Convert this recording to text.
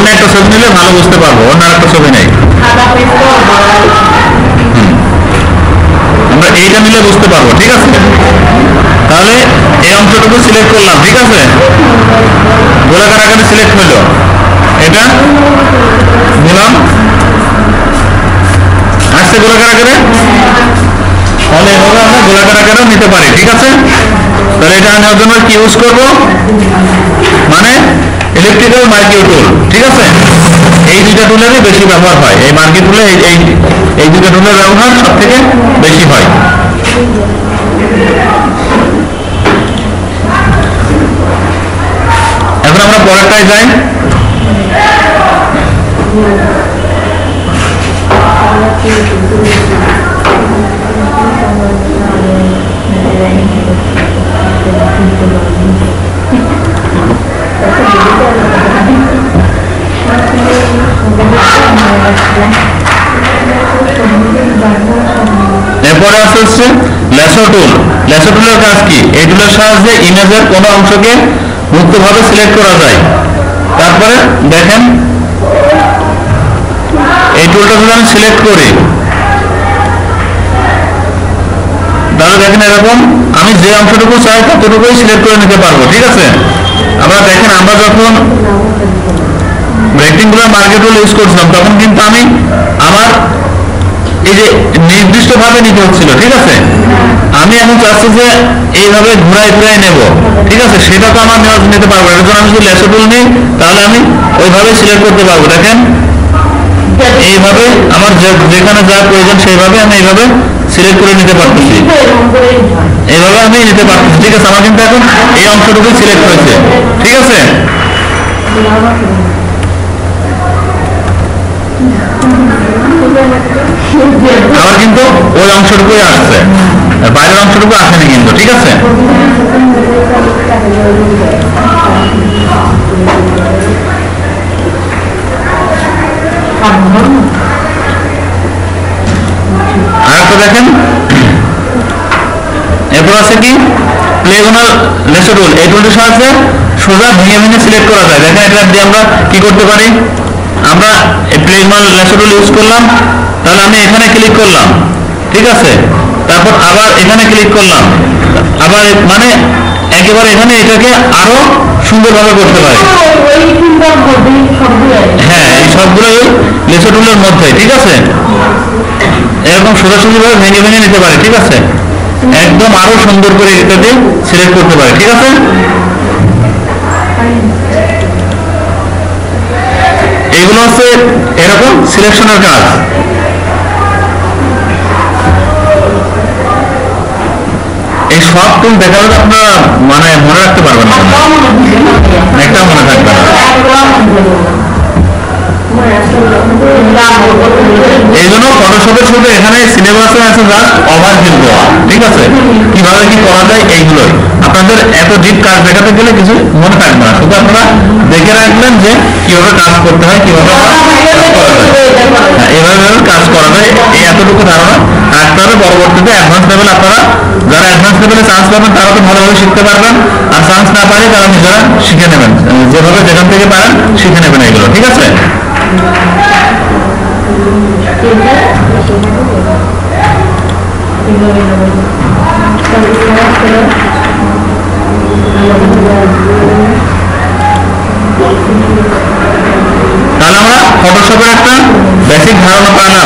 অন্য একটা ছবি নিলে ভালো বুঝতে পারবো, অন্য একটা ছবি নেই, আমরা এইটা নিলে বুঝতে পারবো। ঠিক আছে, তাহলে এই অংশটুকু সিলেক্ট করলাম। ঠিক আছে, গোলাকার আকারে সিলেক্ট হলো, এটা নিলাম, আসছে গোলাকার আকারে, তাহলে এভাবে আমরা গোলাকার আকারেও নিতে পারি। ঠিক আছে, তাহলে এটা নেওয়ার জন্য কি ইউজ করব, মানে ইলেকট্রিক্যাল মার্কিউ টুল। ঠিক আছে, এই দুইটা টুলেরই বেশি ব্যবহার হয়, এই মার্কিউ টুলে এই দুইটা টুলের ব্যবহার সব থেকে বেশি হয়। এখন আমরা পরেরটায় যাই। এরপরে হচ্ছে ল্যাসো টুল। ল্যাসো টুলের কাজ কি? এই টুলের সাহায্যে ইমেজের কোনো অংশকে মুক্তভাবে সিলেক্ট করা যায়। তারপরে দেখেন এই টুলটা যদি আমি সিলেক্ট করি, তাহলে দেখেন এরকম আমি যে অংশটুকু চাই ততটুকুই সিলেক্ট করে নিতে পারবো। ঠিক আছে, আমরা দেখেন আমরা যখন রেক্টেঙ্গুলার মার্কিউ টুল ইউজ করছিলাম তখন কিন্তু আমি আমার এই যে নির্দিষ্টভাবে নিতে হচ্ছিল। ঠিক আছে, আমি এখন চাচ্ছি যে এইভাবে ঘুরাই ঘুরাই নেব। ঠিক আছে, সেটা তো আমার নিতে পারবো, এর জন্য আমি যদি ল্যাসো টুল নিই তাহলে আমি ওইভাবে সিলেক্ট করতে পারবো। দেখেন এইভাবে আমার যেখানে যা প্রয়োজন সেইভাবে আমি এইভাবে সিলেক্ট করে নিতে পারতেছি, এইভাবে আমি নিতে পারতেছি। ঠিক আছে, আমার কিন্তু এখন এই অংশটুকু সিলেক্ট হয়েছে। ঠিক আছে, আবার কিন্তু ওই অংশটুকুই আসছে, বাইরের অংশটুকু আসেনি কিন্তু। ঠিক আছে, আরেকটা দেখেন, এরপর আছে কি প্লেগোনাল ল্যাসো টুল। এই টুলটির সাহায্যে সোজা ভেঙে ভেঙে সিলেক্ট করা যায়। দেখেন এটা দিয়ে আমরা কি করতে পারি, আমরা এই প্লেগোনাল ল্যাসো টুল ইউজ করলাম, তাহলে আমি এখানে ক্লিক করলাম। ঠিক আছে, তারপর আবার এখানে ক্লিক করলাম, আবার মানে একেবারে এখানে এটাকে আরো সুন্দরভাবে করতে পারি। হ্যাঁ, এই সবগুলোই ল্যাসো টুলের মধ্যে। ঠিক আছে, এরকম সোজাসুজি ভাবে ভেঙে ভেঙে নিতে পারে। ঠিক আছে, একদম আরো সুন্দর করে এটাতে সিলেক্ট করতে পারে। ঠিক আছে, এইগুলো হচ্ছে এরকম সিলেকশনের কাজ। এই সব টুল দেখালে আপনারা মানে মনে রাখতে পারবেন না, একটা মনে থাকবে না। এই জন্য ফটোশপের শুধু এখানে সিলেবাসে আছে জাস্ট ওভারভিউ দেওয়া। ঠিক আছে, কিভাবে কি করা যায় এইগুলোই, আপনাদের এত ডিপ কাজ দেখাতে গেলে কিছু মনে থাকবে না, শুধু আপনারা দেখে রাখবেন যে কিভাবে কাজ করতে হয়, কিভাবে এভাবে কাজ করা যায়, এই এতটুকু ধারণা রাখতে হবে। পরবর্তীতে অ্যাডভান্স লেভেল আপনারা যারা অ্যাডভান্স লেভেলে চান্স পাবেন তারা তো ভালোভাবে শিখতে পারবেন, আর চান্স না পারে তারা নিজেরা শিখে নেবেন, যেভাবে যেখান থেকে পারেন শিখে নেবেন এগুলো। ঠিক আছে, তাহলে আমরা ফটোশপের একটা বেসিক ধারণা পেলাম।